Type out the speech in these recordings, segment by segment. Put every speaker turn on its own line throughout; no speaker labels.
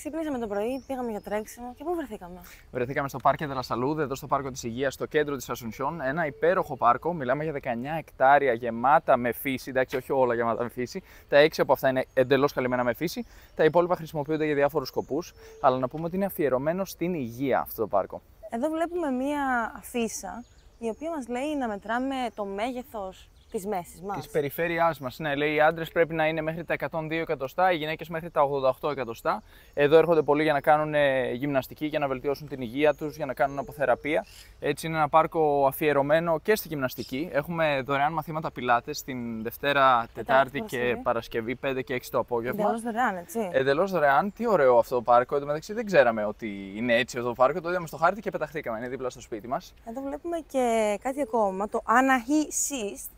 Ξύπνησαμε το πρωί, πήγαμε για τρέξιμο και πού βρεθήκαμε?
Βρεθήκαμε στο Πάρκο de la Salud, εδώ στο Πάρκο της Υγείας, στο κέντρο της Ασουνσιόν. Ένα υπέροχο πάρκο, μιλάμε για 19 εκτάρια γεμάτα με φύση. Εντάξει, όχι όλα γεμάτα με φύση. Τα 6 από αυτά είναι εντελώς καλυμμένα με φύση. Τα υπόλοιπα χρησιμοποιούνται για διάφορους σκοπούς. Αλλά να πούμε ότι είναι αφιερωμένο στην υγεία αυτό το πάρκο.
Εδώ βλέπουμε μία αφίσα η οποία μας λέει να μετράμε το μέγεθος της μέσης μας.
Της περιφέρειάς μας. Ναι, λέει οι άντρες πρέπει να είναι μέχρι τα 102 εκατοστά, οι γυναίκες μέχρι τα 88 εκατοστά. Εδώ έρχονται πολλοί για να κάνουν γυμναστική, για να βελτιώσουν την υγεία τους, για να κάνουν αποθεραπεία. Έτσι είναι ένα πάρκο αφιερωμένο και στη γυμναστική. Έχουμε δωρεάν μαθήματα πιλάτες την Δευτέρα, Τετάρτη και Παρασκευή, 5 και 6 το απόγευμα.
Εντελώς δωρεάν, έτσι.
Εντελώς δωρεάν. Τι ωραίο αυτό το πάρκο. Εν τω μεταξύ δεν ξέραμε ότι είναι έτσι αυτό το πάρκο. Το είδαμε στο χάρτη και πεταχτήκαμε. Είναι δίπλα στο σπίτι μας.
Εδώ βλέπουμε και κάτι ακόμα, το Anahysist.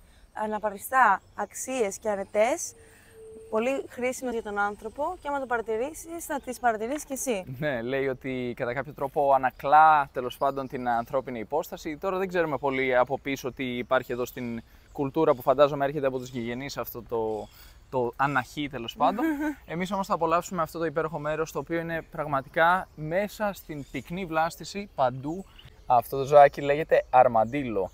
Αναπαριστά αξίες και αρετές, πολύ χρήσιμες για τον άνθρωπο και άμα το παρατηρήσεις θα τις παρατηρήσεις και εσύ.
Ναι, λέει ότι κατά κάποιο τρόπο ανακλά τέλος πάντων την ανθρώπινη υπόσταση. Τώρα δεν ξέρουμε πολύ από πίσω τι υπάρχει εδώ στην κουλτούρα που φαντάζομαι έρχεται από τους γηγενείς αυτό το αναχή τέλος πάντων. Εμείς όμως θα απολαύσουμε αυτό το υπέροχο μέρος το οποίο είναι πραγματικά μέσα στην πυκνή βλάστηση παντού. Αυτό το ζωάκι λέγεται αρμαντίλο.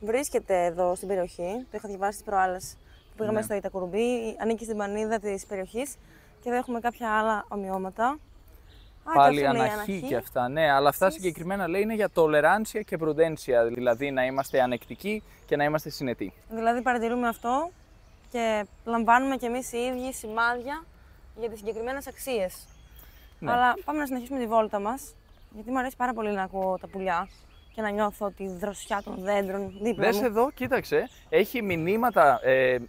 Βρίσκεται εδώ στην περιοχή, το είχα διαβάσει τις προάλλες που πήγαμε στο Ιτακουρουμπί, ανήκει στην πανίδα της περιοχής και εδώ έχουμε κάποια άλλα ομοιώματα.
Πάλι αναχή και αυτά, ναι, αλλά αυτά συγκεκριμένα λέει είναι για τολεράνσια και προυδένσια, δηλαδή να είμαστε ανεκτικοί και να είμαστε συνετοί.
Δηλαδή παρατηρούμε αυτό και λαμβάνουμε κι εμείς οι ίδιοι σημάδια για τις συγκεκριμένες αξίες. Ναι. Αλλά πάμε να συνεχίσουμε τη βόλτα μας, γιατί μου αρέσει πάρα πολύ να ακούω τα πουλιά και να νιώθω τη δροσιά των δέντρων δίπλα μου.
Δες εδώ, κοίταξε, έχει μηνύματα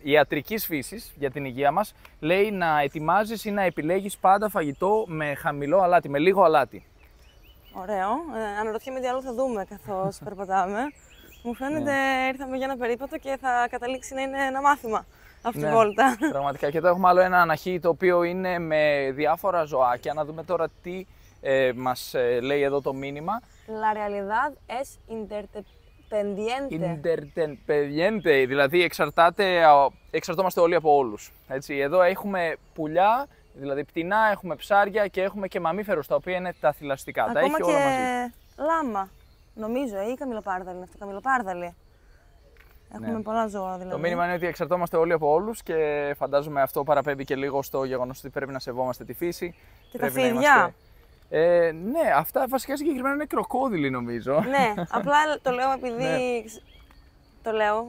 ιατρικής φύσης για την υγεία μας. Λέει να ετοιμάζεις ή να επιλέγεις πάντα φαγητό με χαμηλό αλάτι, με λίγο αλάτι.
Ωραίο. Αναρωτιέμαι τι άλλο θα δούμε καθώς περπατάμε. Μου φαίνεται ήρθαμε για ένα περίπατο και θα καταλήξει να είναι ένα μάθημα αυτή η βόλτα.
Πραγματικά. Και εδώ έχουμε άλλο ένα αναχή το οποίο είναι με διάφορα ζωάκια. Να δούμε τώρα τι μας λέει εδώ το μήνυμα.
La realidad es
interdependiente, δηλαδή εξαρτώμαστε όλοι από όλους. Έτσι, εδώ έχουμε πουλιά, δηλαδή πτηνά, έχουμε ψάρια και έχουμε και μαμίφερους τα οποία είναι τα θηλαστικά.
Ακόμα
τα έχει όλα μαζί.
Λάμα, νομίζω, ή καμιλοπάρδαλη είναι αυτό, καμιλοπάρδαλη. Έχουμε πολλά ζώα δηλαδή.
Το μήνυμα είναι ότι εξαρτώμαστε όλοι από όλους και φαντάζομαι αυτό παραπέμπει και λίγο στο γεγονός ότι πρέπει να σεβόμαστε τη φύση.
Και τα φίδια.
Ναι, αυτά βασικά συγκεκριμένα είναι κροκόδιλοι νομίζω.
Ναι, απλά το λέω επειδή,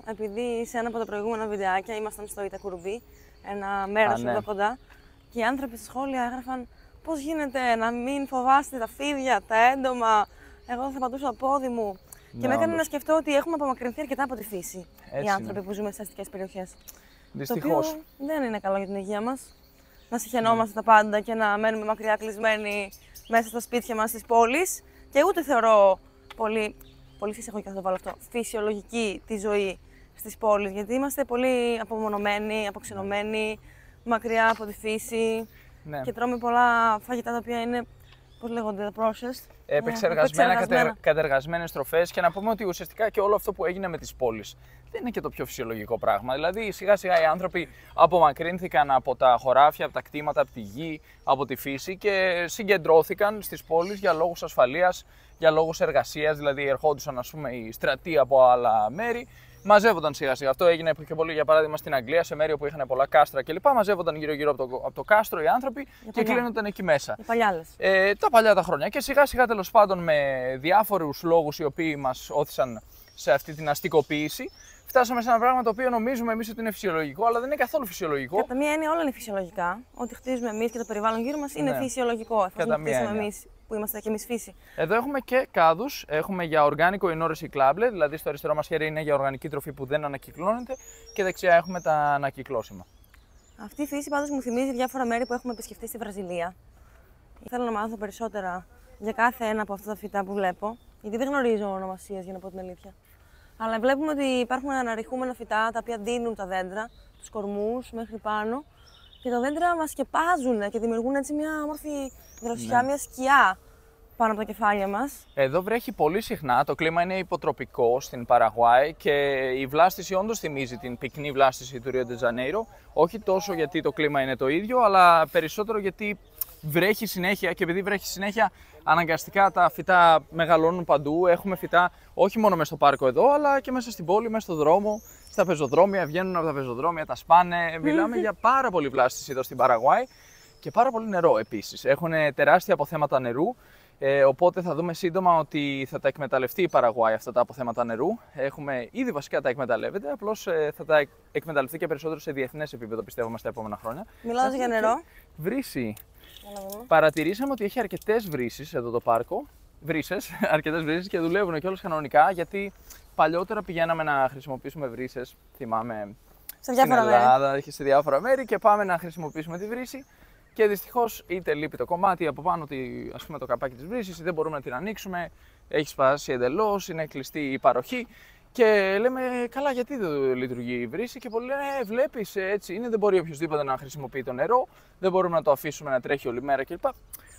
επειδή σε ένα από τα προηγούμενα βιντεάκια ήμασταν στο Ιτακουρουμπί, ένα μέρος εδώ κοντά, και οι άνθρωποι στα σχόλια έγραφαν πώς γίνεται να μην φοβάστε τα φίδια, τα έντομα, εγώ θα πατούσα το πόδι μου. Και με έκανε να σκεφτώ ότι έχουμε απομακρυνθεί αρκετά από τη φύση οι άνθρωποι που ζούμε στις αστικές περιοχές.
Δυστυχώς.
Το οποίο δεν είναι καλό για την υγεία μας. Να συχαινόμαστε τα πάντα και να μένουμε μακριά κλεισμένοι μέσα στα σπίτια μας στις πόλεις. Και ούτε θεωρώ πολύ φυσιολογικά θα το βάλω αυτό, φυσιολογική τη ζωή στις πόλεις. Γιατί είμαστε πολύ απομονωμένοι, αποξενωμένοι, μακριά από τη φύση και τρώμε πολλά φαγητά τα οποία είναι, πώς λέγονται, processed.
Επεξεργασμένα, κατεργασμένες τροφές και να πούμε ότι ουσιαστικά και όλο αυτό που έγινε με τις πόλεις δεν είναι και το πιο φυσιολογικό πράγμα. Δηλαδή σιγά σιγά οι άνθρωποι απομακρύνθηκαν από τα χωράφια, από τα κτήματα, από τη γη, από τη φύση και συγκεντρώθηκαν στις πόλεις για λόγους ασφαλείας, για λόγους εργασίας, δηλαδή ερχόντουσαν ας πούμε οι στρατοί από άλλα μέρη. Μαζεύονταν σιγά σιγά. Αυτό έγινε πιο πολύ για παράδειγμα στην Αγγλία, σε μέρη όπου είχαν πολλά κάστρα κλπ. Μαζεύονταν γύρω-γύρω από το κάστρο οι άνθρωποι και κλείνονταν εκεί μέσα.
Οι παλιάδες.
Τα παλιά τα χρόνια. Και σιγά σιγά τέλος πάντων με διάφορους λόγους οι οποίοι μας όθησαν σε αυτή την αστικοποίηση, φτάσαμε σε ένα πράγμα το οποίο νομίζουμε εμείς ότι είναι φυσιολογικό, αλλά δεν είναι καθόλου φυσιολογικό.
Κατά μία έννοια όλα είναι φυσιολογικά. Ό,τι χτίζουμε εμείς και το περιβάλλον γύρω μας είναι φυσιολογικό. Εφόσον χτίσαμε εμείς που είμαστε και εμείς φύση.
Εδώ έχουμε και κάδους. Έχουμε για οργάνικο ινό ρεσικλάμπλε, δηλαδή στο αριστερό μας χέρι είναι για οργανική τροφή που δεν ανακυκλώνεται και δεξιά έχουμε τα ανακυκλώσιμα.
Αυτή η φύση πάντως μου θυμίζει διάφορα μέρη που έχουμε επισκεφτεί στη Βραζιλία. Θέλω να μάθω περισσότερα για κάθε ένα από αυτά τα φυτά που βλέπω, γιατί δεν γνωρίζω ονομασίες για να πω την αλήθεια. Αλλά βλέπουμε ότι υπάρχουν αναρριχούμενα φυτά τα οποία δίνουν τα δέντρα, τους κορμούς μέχρι πάνω. Και τα δέντρα μας σκεπάζουν και δημιουργούν έτσι μια όμορφη δροσιά, μια σκιά πάνω από τα κεφάλια μας.
Εδώ βρέχει πολύ συχνά, το κλίμα είναι υποτροπικό στην Παραγουάη και η βλάστηση όντως θυμίζει την πυκνή βλάστηση του Ρίο ντε Τζανέιρο. Όχι τόσο γιατί το κλίμα είναι το ίδιο, αλλά περισσότερο γιατί βρέχει συνέχεια και επειδή βρέχει συνέχεια, αναγκαστικά τα φυτά μεγαλώνουν παντού. Έχουμε φυτά όχι μόνο μέσα στο πάρκο εδώ, αλλά και μέσα στην πόλη, μέσα στο δρόμο, στα πεζοδρόμια. Βγαίνουν από τα πεζοδρόμια, τα σπάνε. Μιλάμε για πάρα πολύ βλάστηση εδώ στην Παραγουάη και πάρα πολύ νερό επίσης. Έχουν τεράστια αποθέματα νερού. Οπότε θα δούμε σύντομα ότι θα τα εκμεταλλευτεί η Παραγουάη αυτά τα αποθέματα νερού. Έχουμε ήδη βασικά τα εκμεταλλεύεται, απλώς θα τα εκμεταλλευτεί και περισσότερο σε διεθνές επίπεδο, πιστεύουμε, στα επόμενα χρόνια.
Μιλάω για νερό.
Βρύση. Παρατηρήσαμε ότι έχει αρκετές βρύσεις εδώ το πάρκο. Αρκετές βρύσεις και δουλεύουν κιόλας κανονικά, γιατί παλιότερα πηγαίναμε να χρησιμοποιήσουμε βρύσες, θυμάμαι, στην Ελλάδα και σε διάφορα μέρη και πάμε να χρησιμοποιήσουμε τη βρύση. Και δυστυχώς είτε λείπει το κομμάτι από πάνω, ας πούμε, το καπάκι της βρύσης, δεν μπορούμε να την ανοίξουμε, έχει σπάσει εντελώς, είναι κλειστή η παροχή. Και λέμε, καλά, γιατί δεν λειτουργεί η βρύση? Και πολλοί λένε, βλέπεις, έτσι είναι, δεν μπορεί οποιοδήποτε να χρησιμοποιεί το νερό, δεν μπορούμε να το αφήσουμε να τρέχει όλη μέρα κλπ.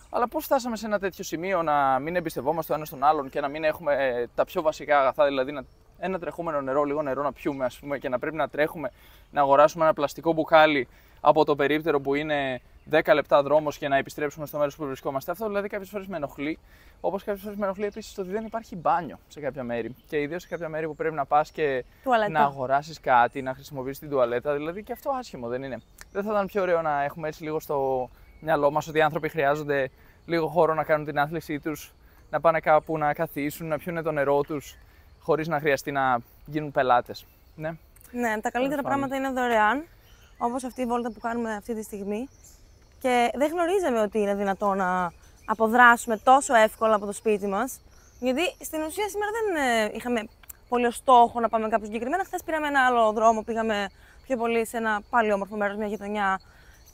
Αλλά πώς φτάσαμε σε ένα τέτοιο σημείο να μην εμπιστευόμαστε ο ένας τον άλλον και να μην έχουμε τα πιο βασικά αγαθά, δηλαδή ένα τρεχούμενο νερό, λίγο νερό να πιούμε, ας πούμε, και να πρέπει να τρέχουμε να αγοράσουμε ένα πλαστικό μπουκάλι από το περίπτερο που είναι 10 λεπτά δρόμος και να επιστρέψουμε στο μέρος που βρισκόμαστε. Αυτό δηλαδή κάποιες φορές με ενοχλεί. Όπως κάποιες φορές με ενοχλεί επίσης το ότι δεν υπάρχει μπάνιο σε κάποια μέρη. Και ιδίως σε κάποια μέρη που πρέπει να πας και να αγοράσεις κάτι, να χρησιμοποιήσεις την τουαλέτα. Δηλαδή και αυτό άσχημο δεν είναι? Δεν θα ήταν πιο ωραίο να έχουμε έτσι λίγο στο μυαλό μας ότι οι άνθρωποι χρειάζονται λίγο χώρο να κάνουν την άθλησή τους, να πάνε κάπου να καθίσουν, να πιούνε το νερό τους, χωρίς να χρειαστεί να γίνουν πελάτες?
Ναι, τα καλύτερα πράγματα είναι δωρεάν, όπως αυτή η βόλτα που κάνουμε αυτή τη στιγμή. Και δεν γνωρίζαμε ότι είναι δυνατό να αποδράσουμε τόσο εύκολα από το σπίτι μας. Γιατί στην ουσία σήμερα δεν είχαμε πολύ στόχο να πάμε κάπου συγκεκριμένα. Χθες πήραμε ένα άλλο δρόμο, πήγαμε πιο πολύ σε ένα πάλι όμορφο μέρος, μια γειτονιά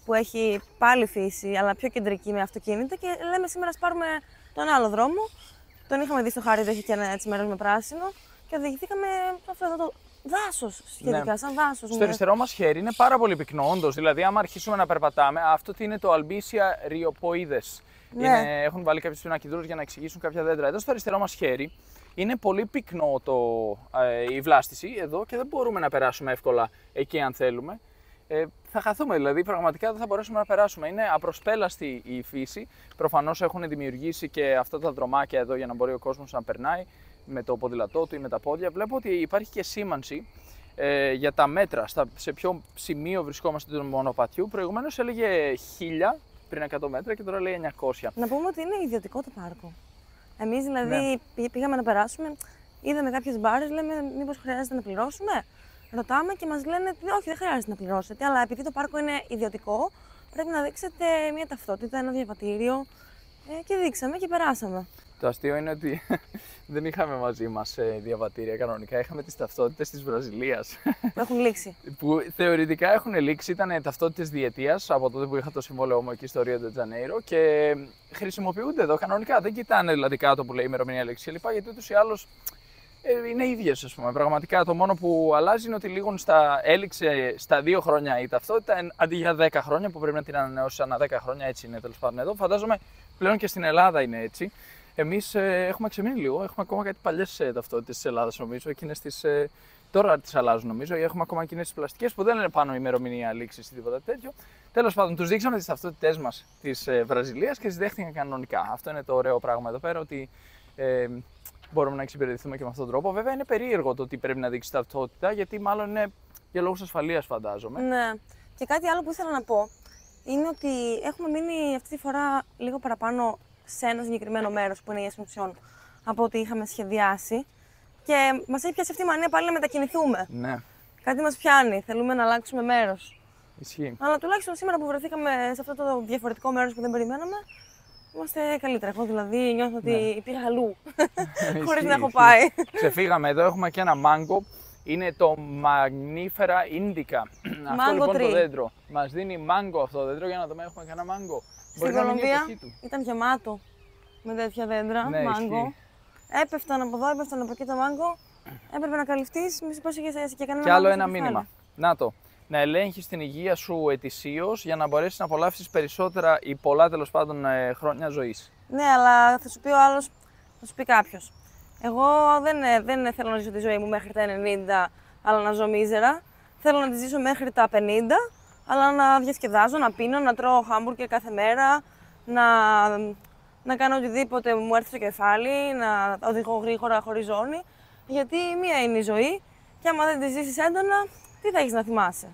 που έχει πάλι φύση, αλλά πιο κεντρική με αυτοκίνητα. Και λέμε σήμερα ας πάρουμε τον άλλο δρόμο. Τον είχαμε δει στο χάρτη, έχει και ένα έτσι μέρος με πράσινο. Και οδηγηθήκαμε σε αυτό εδώ το δάσος σχετικά, σαν δάσος.
Στο αριστερό μας χέρι είναι πάρα πολύ πυκνό, όντως. Δηλαδή, άμα αρχίσουμε να περπατάμε, αυτό τι είναι το Albizia riopoides. Ναι. Έχουν βάλει κάποιους πινακιδούρους για να εξηγήσουν κάποια δέντρα. Εδώ στο αριστερό μας χέρι είναι πολύ πυκνό η βλάστηση εδώ και δεν μπορούμε να περάσουμε εύκολα εκεί αν θέλουμε. Θα χαθούμε, δηλαδή πραγματικά δεν θα μπορέσουμε να περάσουμε. Είναι απροσπέλαστη η φύση. Προφανώς έχουν δημιουργήσει και αυτά τα δρομάκια εδώ για να μπορεί ο κόσμος να περνάει με το ποδήλατό του ή με τα πόδια. Βλέπω ότι υπάρχει και σήμανση για τα μέτρα, σε ποιο σημείο βρισκόμαστε του μονοπατιού. Προηγουμένως έλεγε 1000 πριν 100 μέτρα και τώρα λέει 900.
Να πούμε ότι είναι ιδιωτικό το πάρκο. Εμείς δηλαδή πήγαμε να περάσουμε, είδαμε κάποιες μπάρες, λέμε μήπως χρειάζεται να πληρώσουμε. Ρωτάμε και μας λένε ότι όχι, δεν χρειάζεται να πληρώσετε, αλλά επειδή το πάρκο είναι ιδιωτικό, πρέπει να δείξετε μια ταυτότητα, ένα διαβατήριο. Και δείξαμε και περάσαμε.
Το αστείο είναι ότι δεν είχαμε μαζί μας διαβατήρια κανονικά, είχαμε τις ταυτότητες της Βραζιλίας.
Που έχουν λήξει.
Που θεωρητικά έχουν λήξει, ήταν ταυτότητες διετίας από τότε που είχα το συμβόλαιό μου εκεί στο Ρίο ντε Τζανέιρο και χρησιμοποιούνται εδώ κανονικά. Δεν κοιτάνε δηλαδή κάτω που λέει ημερομηνία λήξη κλπ. Γιατί ούτως ή άλλως είναι ίδιες, ας πούμε. Πραγματικά το μόνο που αλλάζει είναι ότι έληξε στα 2 χρόνια η ταυτότητα αντί για 10 χρόνια που πρέπει να την ανανεώσει ανά 10 χρόνια. Έτσι είναι τέλος πάντων εδώ. Φαντάζομαι πλέον και στην Ελλάδα είναι έτσι. Εμείς έχουμε ξεμείνει λίγο. Έχουμε ακόμα κάτι παλιές ταυτότητες της Ελλάδας, νομίζω. Εκείνες τώρα τις αλλάζουν, νομίζω. Έχουμε ακόμα εκείνες τις πλαστικές που δεν είναι πάνω ημερομηνία λήξης ή τίποτα τέτοιο. Τέλος πάντων, τους δείξαμε τις ταυτότητές μας της Βραζιλίας και τις δέχτηκαν κανονικά. Αυτό είναι το ωραίο πράγμα εδώ πέρα, ότι μπορούμε να εξυπηρετηθούμε και με αυτόν τον τρόπο. Βέβαια, είναι περίεργο το ότι πρέπει να δείξει ταυτότητα, γιατί μάλλον είναι για λόγους ασφαλείας, φαντάζομαι.
Ναι. Και κάτι άλλο που ήθελα να πω είναι ότι έχουμε μείνει αυτή τη φορά λίγο παραπάνω σε ένα συγκεκριμένο μέρος που είναι η Ασουνσιόν από ό,τι είχαμε σχεδιάσει. Και μας έχει πιάσει αυτή η μανία πάλι να μετακινηθούμε.
Ναι.
Κάτι μας πιάνει, θέλουμε να αλλάξουμε μέρος.
Ισχύει.
Αλλά τουλάχιστον σήμερα που βρεθήκαμε σε αυτό το διαφορετικό μέρος που δεν περιμέναμε, είμαστε καλύτερα. Εγώ δηλαδή νιώθω ότι πήγα αλλού, χωρίς να έχω πάει.
Ξεφύγαμε, εδώ έχουμε και ένα μάγκο. Είναι το Magnifera indica. Αυτό λοιπόν το δέντρο. Μας δίνει μάγκο αυτό το δέντρο, για να δούμε, έχουμε κανένα μάγκο.
Στην Κολομβία ήταν γεμάτο με τέτοια δέντρα,
ναι,
μάγκο. Έπεφταν από εδώ, έπεφταν από εκεί το μάγκο. Έπρεπε να καλυφθείς, μη σου πως είχες και κανένα.
Και άλλο ένα μήνυμα. Να το. Να ελέγχεις την υγεία σου ετησίως για να μπορέσεις να απολαύσεις περισσότερα ή πολλά τέλος πάντων χρόνια ζωής.
Ναι, αλλά θα σου πει ο άλλος, θα σου πει κάποιος. Εγώ δεν θέλω να ζήσω τη ζωή μου μέχρι τα 90, αλλά να ζω μίζερα. Θέλω να τη ζήσω μέχρι τα 50, αλλά να διασκεδάζω, να πίνω, να τρώω χάμπουργκερ κάθε μέρα, να κάνω οτιδήποτε μου έρθει στο κεφάλι, να οδηγώ γρήγορα χωρίς ζώνη. Γιατί μία είναι η ζωή και άμα δεν τη ζήσεις έντονα, τι θα έχεις να θυμάσαι.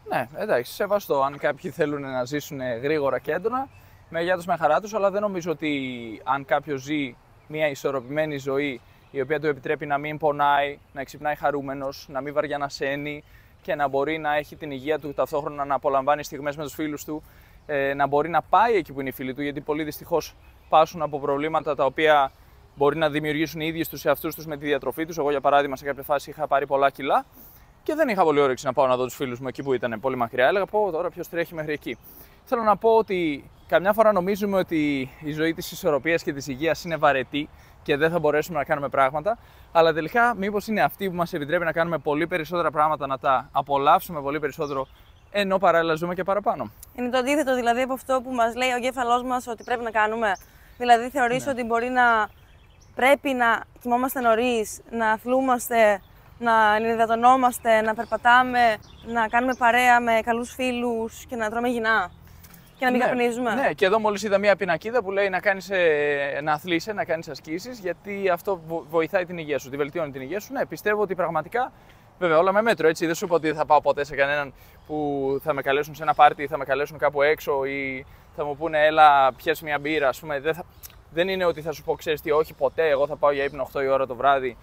Ναι, εντάξει, σεβαστό. Αν κάποιοι θέλουν να ζήσουν γρήγορα και έντονα, με γεια τους, με χαρά τους, αλλά δεν νομίζω ότι αν κάποιος ζει μια ισορροπημένη ζωή, η οποία του επιτρέπει να μην πονάει, να ξυπνάει χαρούμενος, να μην βαριανασένει και να μπορεί να έχει την υγεία του ταυτόχρονα, να απολαμβάνει στιγμές με τους φίλους του, να μπορεί να πάει εκεί που είναι οι φίλοι του, γιατί πολλοί δυστυχώς πάσουν από προβλήματα τα οποία μπορεί να δημιουργήσουν οι ίδιοι τους εαυτούς τους με τη διατροφή τους. Εγώ, για παράδειγμα, σε κάποια φάση είχα πάρει πολλά κιλά και δεν είχα πολύ όρεξη να πάω να δω τους φίλους μου εκεί που ήταν πολύ μακριά. Έλεγα, πω τώρα ποιος τρέχει μέχρι εκεί. Θέλω να πω ότι καμιά φορά νομίζουμε ότι η ζωή της ισορροπίας και της υγείας είναι βαρετή και δεν θα μπορέσουμε να κάνουμε πράγματα, αλλά τελικά μήπως είναι αυτή που μας επιτρέπει να κάνουμε πολύ περισσότερα πράγματα, να τα απολαύσουμε πολύ περισσότερο, ενώ παράλληλα ζούμε και παραπάνω.
Είναι το αντίθετο δηλαδή από αυτό που μας λέει ο εγκέφαλός μας ότι πρέπει να κάνουμε. Δηλαδή θεωρείς ότι πρέπει να κοιμόμαστε νωρίς, να αθλούμαστε, να ενυδατωνόμαστε, να περπατάμε, να κάνουμε παρέα με καλούς φίλους και να τρώμε υγιεινά και να μην καπνίζουμε.
Ναι, και εδώ μόλις είδα μία πινακίδα που λέει να αθλείσαι, να κάνεις ασκήσεις, γιατί αυτό βοηθάει την υγεία σου, τη βελτιώνει την υγεία σου. Ναι, πιστεύω ότι πραγματικά, βέβαια όλα με μέτρο, έτσι, δεν σου είπα ότι δεν θα πάω ποτέ σε κανέναν που θα με καλέσουν σε ένα πάρτι ή θα με καλέσουν κάπου έξω ή θα μου πούνε έλα πιες μια μπύρα, ας πούμε. Δεν είναι ότι θα σου πω, ξέρεις τι, όχι ποτέ, εγώ θα πάω για ύπνο 8 η ώρα το βράδυ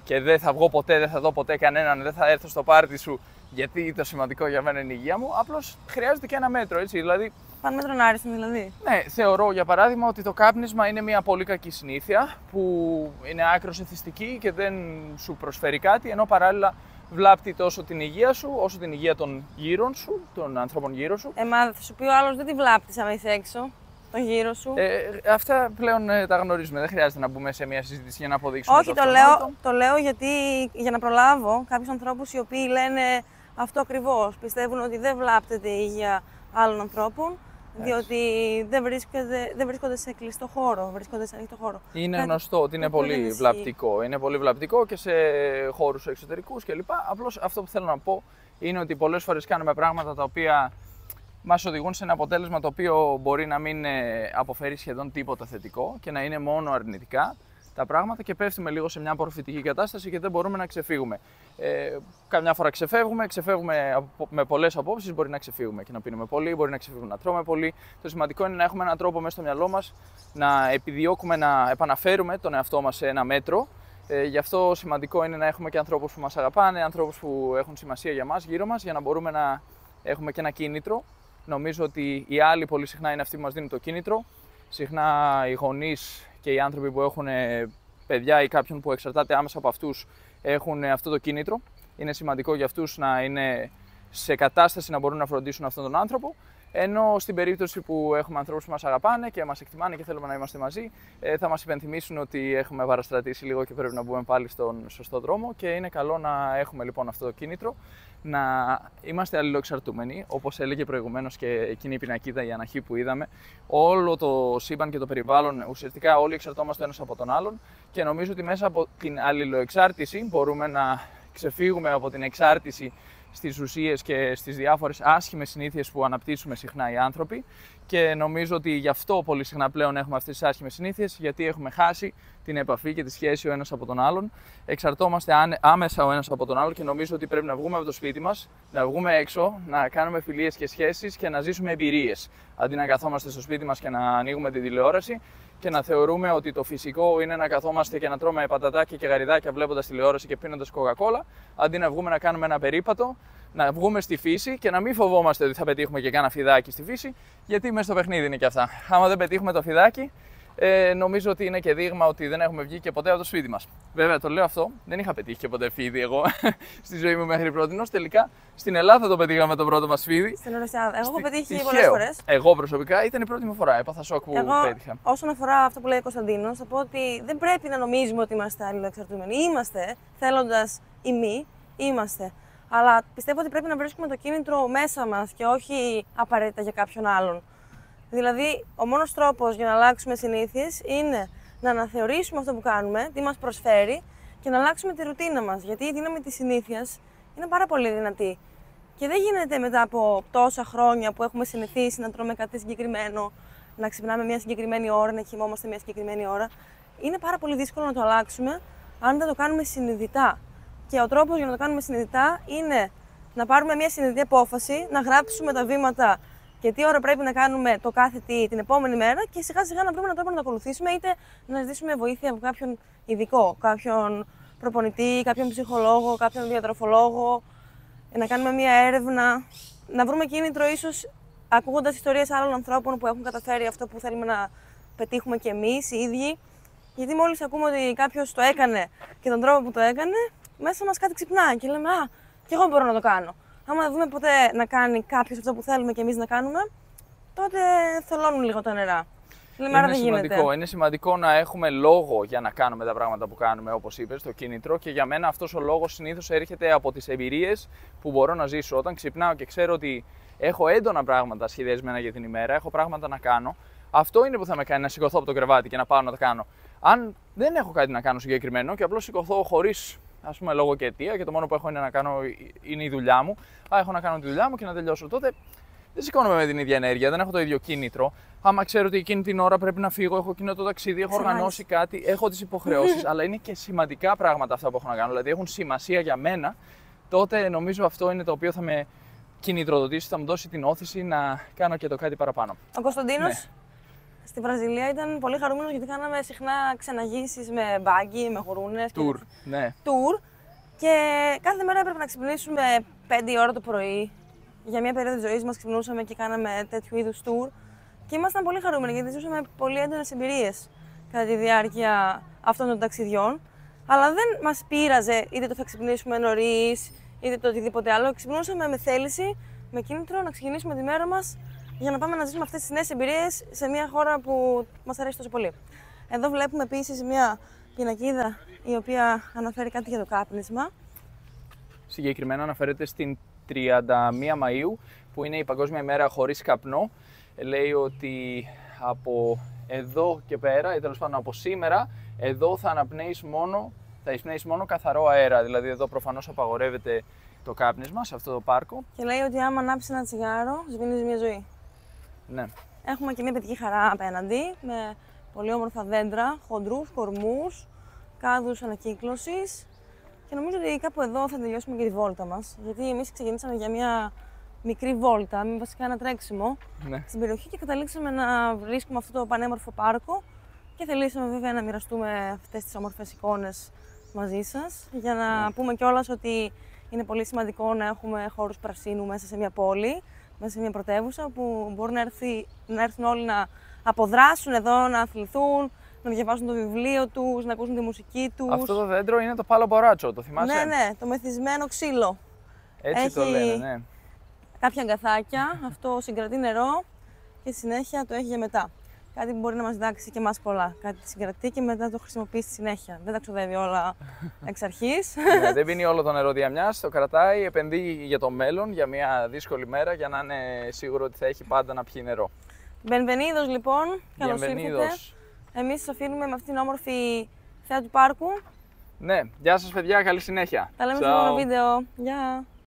και δεν θα βγω ποτέ, δεν θα δω ποτέ κανέναν, δεν θα έρθω στο πάρτι σου, γιατί το σημαντικό για μένα είναι η υγεία μου. Απλώς χρειάζεται και ένα μέτρο, έτσι. Δηλαδή,
πάνε μέτρον άριστον δηλαδή.
Ναι, θεωρώ για παράδειγμα ότι το κάπνισμα είναι μια πολύ κακή συνήθεια που είναι άκρως εθιστική και δεν σου προσφέρει κάτι, ενώ παράλληλα βλάπτει τόσο την υγεία σου όσο την υγεία των γύρων σου, των ανθρώπων γύρω σου.
Μα θα σου πει ο άλλος δεν τη βλάπτεις άμα είσαι έξω, τον γύρο σου.
Αυτά πλέον τα γνωρίζουμε. Δεν χρειάζεται να μπούμε σε μια συζήτηση για να αποδείξουμε.
Όχι, το λέω γιατί για να προλάβω κάποιους ανθρώπους οι οποίοι λένε αυτό ακριβώς. Πιστεύουν ότι δεν βλάπτεται η υγεία άλλων ανθρώπων, διότι δεν βρίσκονται σε κλειστό χώρο, βρίσκονται σε ανοιχτό χώρο.
Είναι γνωστό ότι είναι πολύ βλαπτικό. Είναι πολύ βλαπτικό και σε χώρους εξωτερικούς κλπ. Απλώς αυτό που θέλω να πω είναι ότι πολλές φορές κάνουμε πράγματα τα οποία μας οδηγούν σε ένα αποτέλεσμα το οποίο μπορεί να μην αποφέρει σχεδόν τίποτα θετικό και να είναι μόνο αρνητικά τα πράγματα και πέφτουμε λίγο σε μια απορροφητική κατάσταση και δεν μπορούμε να ξεφύγουμε. Καμιά φορά ξεφεύγουμε με πολλές απόψεις, μπορεί να ξεφύγουμε και να πίνουμε πολύ, μπορεί να ξεφύγουμε να τρώμε πολύ. Το σημαντικό είναι να έχουμε έναν τρόπο μέσα στο μυαλό μας να επιδιώκουμε να επαναφέρουμε τον εαυτό μας σε ένα μέτρο. Γι' αυτό σημαντικό είναι να έχουμε και ανθρώπους που μας αγαπάνε, ανθρώπους που έχουν σημασία για μας γύρω μας, για να μπορούμε να έχουμε και ένα κίνητρο. Νομίζω ότι οι άλλοι πολύ συχνά είναι αυτοί που μας δίνουν το κίνητρο. Συχνά οι γονείς και οι άνθρωποι που έχουν παιδιά ή κάποιον που εξαρτάται άμεσα από αυτούς έχουν αυτό το κίνητρο. Είναι σημαντικό για αυτούς να είναι σε κατάσταση να μπορούν να φροντίσουν αυτόν τον άνθρωπο. Ενώ στην περίπτωση που έχουμε ανθρώπους που μας αγαπάνε και μας εκτιμάνε και θέλουμε να είμαστε μαζί, θα μας υπενθυμίσουν ότι έχουμε παραστρατήσει λίγο και πρέπει να μπούμε πάλι στον σωστό δρόμο. Και είναι καλό να έχουμε λοιπόν αυτό το κίνητρο, να είμαστε αλληλοεξαρτούμενοι. Όπως έλεγε προηγουμένως και εκείνη η πινακίδα, η αναχή που είδαμε, όλο το σύμπαν και το περιβάλλον, ουσιαστικά όλοι εξαρτώμαστε ένας από τον άλλον. Και νομίζω ότι μέσα από την αλληλοεξάρτηση μπορούμε να ξεφύγουμε από την εξάρτηση στις ουσίες και στις διάφορες άσχημες συνήθειες που αναπτύσσουμε συχνά οι άνθρωποι. Και νομίζω ότι γι' αυτό πολύ συχνά πλέον έχουμε αυτές τις άσχημες συνήθειες, γιατί έχουμε χάσει την επαφή και τη σχέση ο ένας από τον άλλον. Εξαρτώμαστε άμεσα ο ένας από τον άλλον και νομίζω ότι πρέπει να βγούμε από το σπίτι μας, να βγούμε έξω, να κάνουμε φιλίες και σχέσεις και να ζήσουμε εμπειρίες. Αντί να καθόμαστε στο σπίτι μας και να ανοίγουμε τη τηλεόραση και να θεωρούμε ότι το φυσικό είναι να καθόμαστε και να τρώμε πατατάκια και γαριδάκια βλέποντας τηλεόραση και πίνοντας κοκακόλα, αντί να βγούμε να κάνουμε ένα περίπατο, να βγούμε στη φύση και να μην φοβόμαστε ότι θα πετύχουμε και κάνα φιδάκι στη φύση, γιατί μέσα στο παιχνίδι είναι και αυτά. Άμα δεν πετύχουμε το φιδάκι, νομίζω ότι είναι και δείγμα ότι δεν έχουμε βγει και ποτέ από το σπίτι μας. Βέβαια, το λέω αυτό, δεν είχα πετύχει και ποτέ φίδι εγώ στη ζωή μου μέχρι πρότινος. Τελικά στην Ελλάδα το πετύχαμε το πρώτο μας φίδι.
Στην Ρωσία. Εγώ έχω πετύχει πολλές φορές.
Εγώ προσωπικά ήταν η πρώτη μου φορά. Έπαθα σοκ που πέτυχα.
Όσον αφορά αυτό που λέει ο Κωνσταντίνος, θα πω ότι δεν πρέπει να νομίζουμε ότι είμαστε αλληλοεξαρτούμενοι. Είμαστε, θέλοντας ή μη, είμαστε. Αλλά πιστεύω ότι πρέπει να βρίσκουμε το κίνητρο μέσα μας και όχι απαραίτητα για κάποιον άλλον. Δηλαδή, ο μόνος τρόπος για να αλλάξουμε συνήθειες είναι να αναθεωρήσουμε αυτό που κάνουμε, τι μας προσφέρει και να αλλάξουμε τη ρουτίνα μας. Γιατί η δύναμη της συνήθειας είναι πάρα πολύ δυνατή. Και δεν γίνεται μετά από τόσα χρόνια που έχουμε συνηθίσει να τρώμε κάτι συγκεκριμένο, να ξυπνάμε μια συγκεκριμένη ώρα, να κοιμόμαστε μια συγκεκριμένη ώρα. Είναι πάρα πολύ δύσκολο να το αλλάξουμε αν δεν το κάνουμε συνειδητά. Και ο τρόπος για να το κάνουμε συνειδητά είναι να πάρουμε μια συνειδητή απόφαση, να γράψουμε τα βήματα και τι ώρα πρέπει να κάνουμε το κάθε τι την επόμενη μέρα και σιγά σιγά να βρούμε έναν τρόπο να το ακολουθήσουμε, είτε να ζητήσουμε βοήθεια από κάποιον ειδικό, κάποιον προπονητή, κάποιον ψυχολόγο, κάποιον διατροφολόγο, να κάνουμε μια έρευνα, να βρούμε κίνητρο ίσως ακούγοντας ιστορίες άλλων ανθρώπων που έχουν καταφέρει αυτό που θέλουμε να πετύχουμε κι εμείς οι ίδιοι. Γιατί μόλις ακούμε ότι κάποιος το έκανε και τον τρόπο που το έκανε, μέσα μας κάτι ξυπνάει και λέμε «Α, κι εγώ μπορώ να το κάνω». Άμα δεν δούμε ποτέ να κάνει κάποιος αυτό που θέλουμε κι εμείς να κάνουμε, τότε θολώνουν λίγο τα νερά. Λέμε, άρα δεν γίνεται.
Είναι σημαντικό να έχουμε λόγο για να κάνουμε τα πράγματα που κάνουμε, όπως είπες, το κίνητρο. Και για μένα αυτός ο λόγος συνήθως έρχεται από τις εμπειρίες που μπορώ να ζήσω. Όταν ξυπνάω και ξέρω ότι έχω έντονα πράγματα σχεδιασμένα για την ημέρα, έχω πράγματα να κάνω, αυτό είναι που θα με κάνει να σηκωθώ από το κρεβάτι και να πάω να τα κάνω. Αν δεν έχω κάτι να κάνω συγκεκριμένο και απλώς σηκωθώ χωρίς, ας πούμε, λόγο και αιτία και το μόνο που έχω είναι να κάνω είναι η δουλειά μου, έχω να κάνω τη δουλειά μου και να τελειώσω, τότε δεν σηκώνομαι με την ίδια ενέργεια, δεν έχω το ίδιο κίνητρο. Άμα ξέρω ότι εκείνη την ώρα πρέπει να φύγω, έχω εκείνο το ταξίδι, έχω οργανώσει κάτι, έχω τις υποχρεώσεις, αλλά είναι και σημαντικά πράγματα αυτά που έχω να κάνω, δηλαδή έχουν σημασία για μένα, τότε νομίζω αυτό είναι το οποίο θα με κινητροδοτήσει, θα μου δώσει την όθηση να κάνω και το κάτι παραπάνω.
Ο Κωνσταντίνος στη Βραζιλία ήταν πολύ χαρούμενος γιατί κάναμε συχνά ξεναγήσεις με μπάγκι, με γουρούνες.
Τουρ, ναι.
Τουρ. Και κάθε μέρα έπρεπε να ξυπνήσουμε 5 ώρα το πρωί. Για μια περίοδο της ζωής μας ξυπνούσαμε και κάναμε τέτοιου είδους τουρ. Και ήμασταν πολύ χαρούμενοι γιατί ζούσαμε πολύ έντονες εμπειρίες κατά τη διάρκεια αυτών των ταξιδιών. Αλλά δεν μας πείραζε είτε το θα ξυπνήσουμε νωρίς, είτε το οτιδήποτε άλλο. Ξυπνούσαμε με θέληση, με κίνητρο να ξεκινήσουμε τη μέρα μας για να πάμε να ζήσουμε αυτές τις νέες εμπειρίες σε μια χώρα που μας αρέσει τόσο πολύ. Εδώ βλέπουμε επίσης μια πινακίδα η οποία αναφέρει κάτι για το κάπνισμα.
Συγκεκριμένα αναφέρεται στην 31 Μαΐου, που είναι η Παγκόσμια ημέρα χωρίς καπνό. Λέει ότι από εδώ και πέρα, ή τέλος πάντων από σήμερα, εδώ θα εισπνέεις μόνο καθαρό αέρα. Δηλαδή εδώ προφανώς απαγορεύεται το κάπνισμα σε αυτό το πάρκο.
Και λέει ότι άμα ανάψεις ένα τσιγάρο, σβήνεις μια ζωή.
Ναι.
Έχουμε και μια παιδική χαρά απέναντι, με πολύ όμορφα δέντρα, χοντρούς, κορμούς, κάδους ανακύκλωσης. Και νομίζω ότι κάπου εδώ θα τελειώσουμε και τη βόλτα μας. Γιατί εμείς ξεκινήσαμε για μια μικρή βόλτα, με βασικά ένα τρέξιμο στην περιοχή και καταλήξαμε να βρίσκουμε αυτό το πανέμορφο πάρκο. Και θελήσαμε βέβαια να μοιραστούμε αυτές τις όμορφες εικόνες μαζί σας. Για να πούμε κιόλας ότι είναι πολύ σημαντικό να έχουμε χώρους πρασίνου μέσα σε μια πόλη, μέσα σε μια πρωτεύουσα, που μπορούν να έρθουν όλοι να αποδράσουν εδώ, να αθληθούν, να διαβάσουν το βιβλίο τους, να ακούσουν τη μουσική τους.
Αυτό το δέντρο είναι το πάλο μποράτσο, το θυμάσαι?
Ναι, το μεθυσμένο ξύλο.
Έτσι το λένε, ναι.
Κάποια αγκαθάκια, αυτό συγκρατεί νερό και στη συνέχεια το έχει για μετά. Κάτι που μπορεί να μας διδάξει και εμάς πολλά. Κάτι συγκρατεί και μετά το χρησιμοποιεί στη συνέχεια. Δεν τα ξοδεύει όλα εξ αρχής.
Ναι, δεν πίνει όλο το νερό διαμιάς, το κρατάει, επενδύει για το μέλλον, για μια δύσκολη μέρα, για να είναι σίγουρο ότι θα έχει πάντα να πιει νερό.
Bienvenidos λοιπόν, καλώς ήρθατε. Εμείς σας αφήνουμε με αυτήν την όμορφη θέα του πάρκου.
Ναι, γεια σας παιδιά, καλή συνέχεια.
Τα λέμε στο επόμενο βίντεο. Γεια!